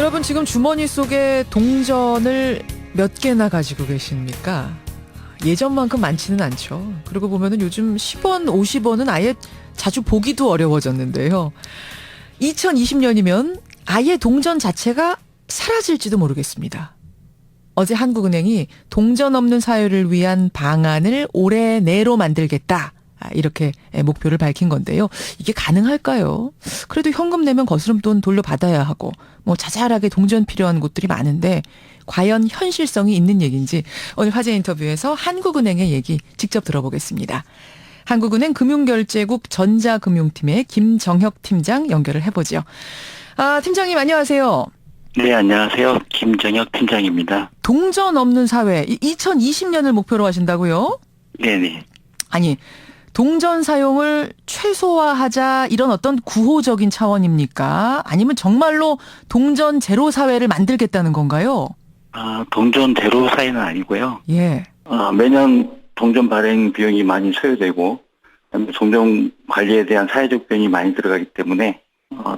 여러분 지금 주머니 속에 동전을 몇 개나 가지고 계십니까? 예전만큼 많지는 않죠. 그러고 보면은 요즘 10원, 50원은 아예 자주 보기도 어려워졌는데요. 2020년이면 아예 동전 자체가 사라질지도 모르겠습니다. 어제 한국은행이 동전 없는 사회를 위한 방안을 올해 내로 만들겠다. 이렇게 목표를 밝힌 건데요. 이게 가능할까요? 그래도 현금 내면 거스름돈 돌려받아야 하고 뭐 자잘하게 동전 필요한 곳들이 많은데 과연 현실성이 있는 얘기인지 오늘 화제 인터뷰에서 한국은행의 얘기 직접 들어보겠습니다. 한국은행 금융결제국 전자금융팀의 김정혁 팀장 연결을 해보죠. 팀장님 안녕하세요. 네, 안녕하세요. 김정혁 팀장입니다. 동전 없는 사회 2020년을 목표로 하신다고요? 네네. 아니 동전 사용을 최소화하자 이런 어떤 구호적인 차원입니까? 아니면 정말로 동전 제로 사회를 만들겠다는 건가요? 동전 제로 사회는 아니고요. 예. 매년 동전 발행 비용이 많이 소요되고 동전 관리에 대한 사회적 비용이 많이 들어가기 때문에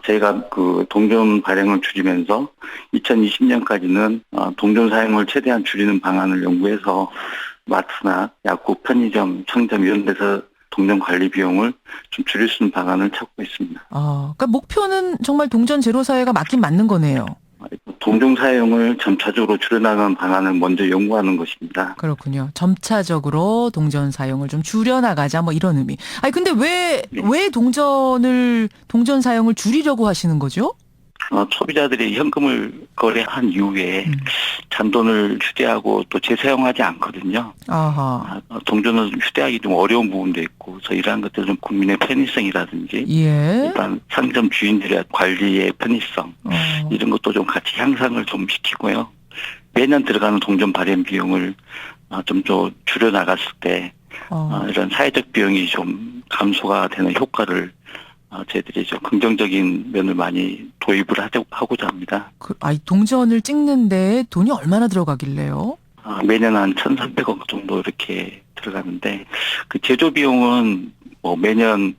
저희가 그 동전 발행을 줄이면서 2020년까지는 동전 사용을 최대한 줄이는 방안을 연구해서 마트나 약국, 편의점, 상점 이런 데서 동전 관리 비용을 좀 줄일 수 있는 방안을 찾고 있습니다. 그러니까 목표는 정말 동전 제로 사회가 맞긴 맞는 거네요. 동전 사용을 점차적으로 줄여나가는 방안을 먼저 연구하는 것입니다. 그렇군요. 점차적으로 동전 사용을 좀 줄여나가자 뭐 이런 의미. 아니 근데 왜 동전 사용을 줄이려고 하시는 거죠? 소비자들이 현금을 거래한 이후에 잔돈을 휴대하고 또 재사용하지 않거든요. 아하. 동전은 휴대하기 좀 어려운 부분도 있고, 그래서 이러한 것들은 좀 국민의 편의성이라든지, 예. 일단 상점 주인들의 관리의 편의성, 이런 것도 좀 같이 향상을 좀 시키고요. 매년 들어가는 동전 발행 비용을 좀 더 줄여나갔을 때, 이런 사회적 비용이 좀 감소가 되는 효과를 저희들이 좀 긍정적인 면을 많이 도입을 하고자 합니다. 동전을 찍는데 돈이 얼마나 들어가길래요? 매년 한 1,300억 정도 이렇게 들어가는데, 그 제조 비용은 뭐 매년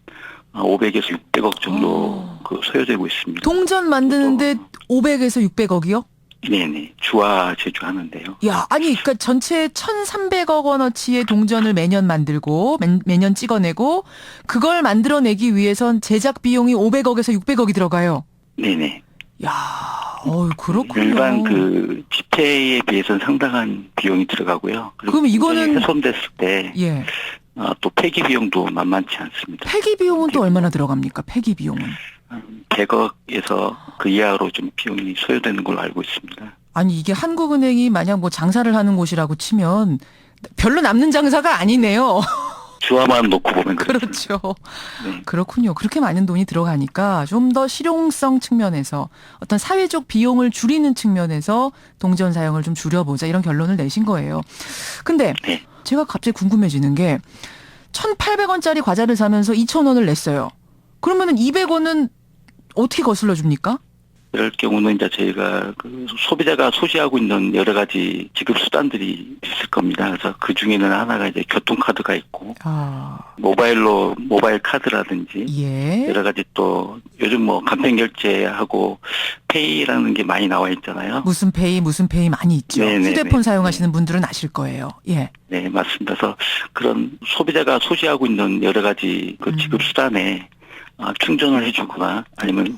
500에서 600억 정도 소요되고 있습니다. 동전 만드는데 500에서 600억이요? 네네. 주화 제조하는데요. 야, 아니, 그러니까 전체 1,300억 원어치의 동전을 매년 만들고, 매년 찍어내고, 그걸 만들어내기 위해선 제작 비용이 500억에서 600억이 들어가요. 네네. 야, 그렇군요. 일반 그 지폐에 비해서는 상당한 비용이 들어가고요. 그럼 이거는 훼손됐을 때, 예. 또 폐기 비용도 만만치 않습니다. 폐기 비용은 또 얼마나 들어갑니까? 폐기 비용은? 100억에서 그 이하로 좀 비용이 소요되는 걸로 알고 있습니다. 아니 이게 한국은행이 만약 뭐 장사를 하는 곳이라고 치면 별로 남는 장사가 아니네요. 주화만 놓고 보면 그렇죠. 네. 그렇군요. 그렇게 많은 돈이 들어가니까 좀 더 실용성 측면에서 어떤 사회적 비용을 줄이는 측면에서 동전 사용을 좀 줄여보자 이런 결론을 내신 거예요. 근데 네. 제가 갑자기 궁금해지는 게 1,800원짜리 과자를 사면서 2,000원을 냈어요. 그러면은 200원은 어떻게 거슬러 줍니까? 이럴 경우는 이제 저희가 그 소비자가 소지하고 있는 여러 가지 지급 수단들이 있을 겁니다. 그래서 그 중에는 하나가 이제 교통카드가 있고, 모바일 카드라든지, 예. 여러 가지 또 요즘 뭐 간편 결제하고 페이라는 게 많이 나와 있잖아요. 무슨 페이 많이 있죠. 네네네. 휴대폰 사용하시는 분들은 아실 거예요. 예. 네, 맞습니다. 그래서 그런 소비자가 소지하고 있는 여러 가지 그 지급 수단에 충전을 해주거나 아니면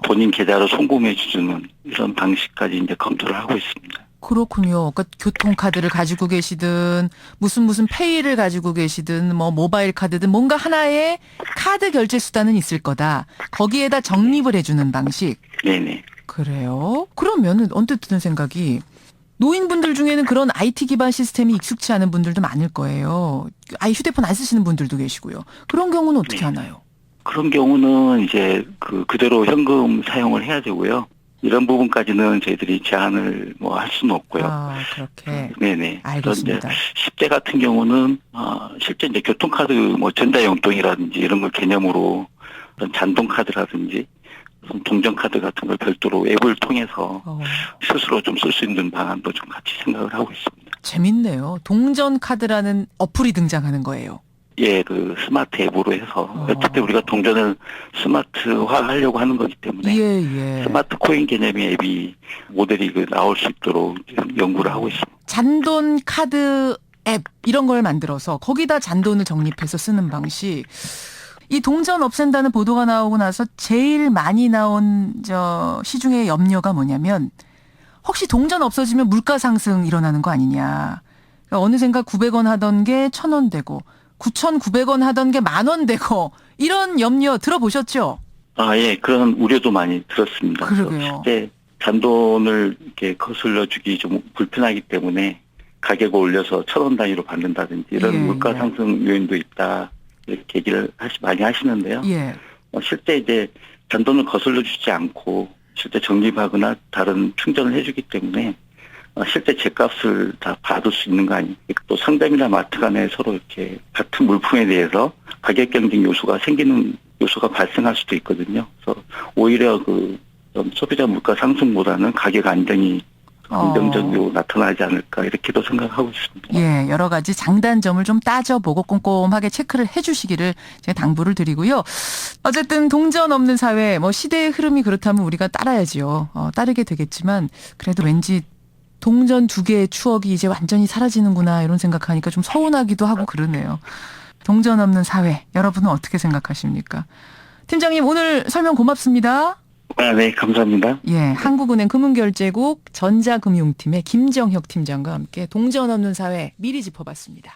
본인 계좌로 송금해주는 이런 방식까지 이제 검토를 하고 있습니다. 그렇군요. 그러니까 교통카드를 가지고 계시든 무슨 페이를 가지고 계시든 뭐 모바일 카드든 뭔가 하나의 카드 결제 수단은 있을 거다. 거기에다 적립을 해주는 방식. 네네. 그래요? 그러면은 언뜻 드는 생각이 노인분들 중에는 그런 IT 기반 시스템이 익숙치 않은 분들도 많을 거예요. 아예 휴대폰 안 쓰시는 분들도 계시고요. 그런 경우는 어떻게 하나요? 그런 경우는 이제 그대로 현금 사용을 해야 되고요. 이런 부분까지는 저희들이 제한을 뭐 할 수는 없고요. 그렇게. 네네. 알겠습니다. 10대 같은 경우는 실제 이제 교통카드 뭐 전자용돈이라든지 이런 걸 개념으로 그런 잔돈카드라든지 동전카드 같은 걸 별도로 앱을 통해서 스스로 좀 쓸 수 있는 방안도 좀 같이 생각을 하고 있습니다. 재밌네요. 동전카드라는 어플이 등장하는 거예요. 예, 그 스마트 앱으로 해서 어쨌든 우리가 동전을 스마트화 하려고 하는 거기 때문에 예. 스마트 코인 개념의 앱이 모델이 나올 수 있도록 지금 연구를 하고 있습니다. 잔돈 카드 앱 이런 걸 만들어서 거기다 잔돈을 적립해서 쓰는 방식. 이 동전 없앤다는 보도가 나오고 나서 제일 많이 나온 시중의 염려가 뭐냐면 혹시 동전 없어지면 물가 상승 일어나는 거 아니냐. 그러니까 어느샌가 900원 하던 게 1,000원 되고 9,900원 하던 게 10,000원 되고 이런 염려 들어보셨죠? 아, 예, 그런 우려도 많이 들었습니다. 그러게요. 실제 잔돈을 이렇게 거슬러 주기 좀 불편하기 때문에 가격을 올려서 1,000원 단위로 받는다든지 이런 예, 물가 예. 상승 요인도 있다. 이렇게 얘기를 많이 하시는데요. 예. 실제 이제 잔돈을 거슬러 주지 않고 실제 적립하거나 다른 충전을 해주기 때문에 실제 제값을 다 받을 수 있는 거 아니에요. 또 상점이나 마트 간에 서로 이렇게 같은 물품에 대해서 가격 경쟁 요소가 생기는 요소가 발생할 수도 있거든요. 그래서 오히려 좀 소비자 물가 상승보다는 가격 안정이 긍정적으로 나타나지 않을까 이렇게도 생각하고 있습니다. 예, 여러 가지 장단점을 좀 따져보고 꼼꼼하게 체크를 해주시기를 제가 당부를 드리고요. 어쨌든 동전 없는 사회, 시대의 흐름이 그렇다면 우리가 따라야지요. 따르게 되겠지만 그래도 왠지 동전 2개의 추억이 이제 완전히 사라지는구나 이런 생각하니까 좀 서운하기도 하고 그러네요. 동전 없는 사회, 여러분은 어떻게 생각하십니까? 팀장님 오늘 설명 고맙습니다. 아, 네, 감사합니다. 예, 한국은행 금융결제국 전자금융팀의 김정혁 팀장과 함께 동전 없는 사회 미리 짚어봤습니다.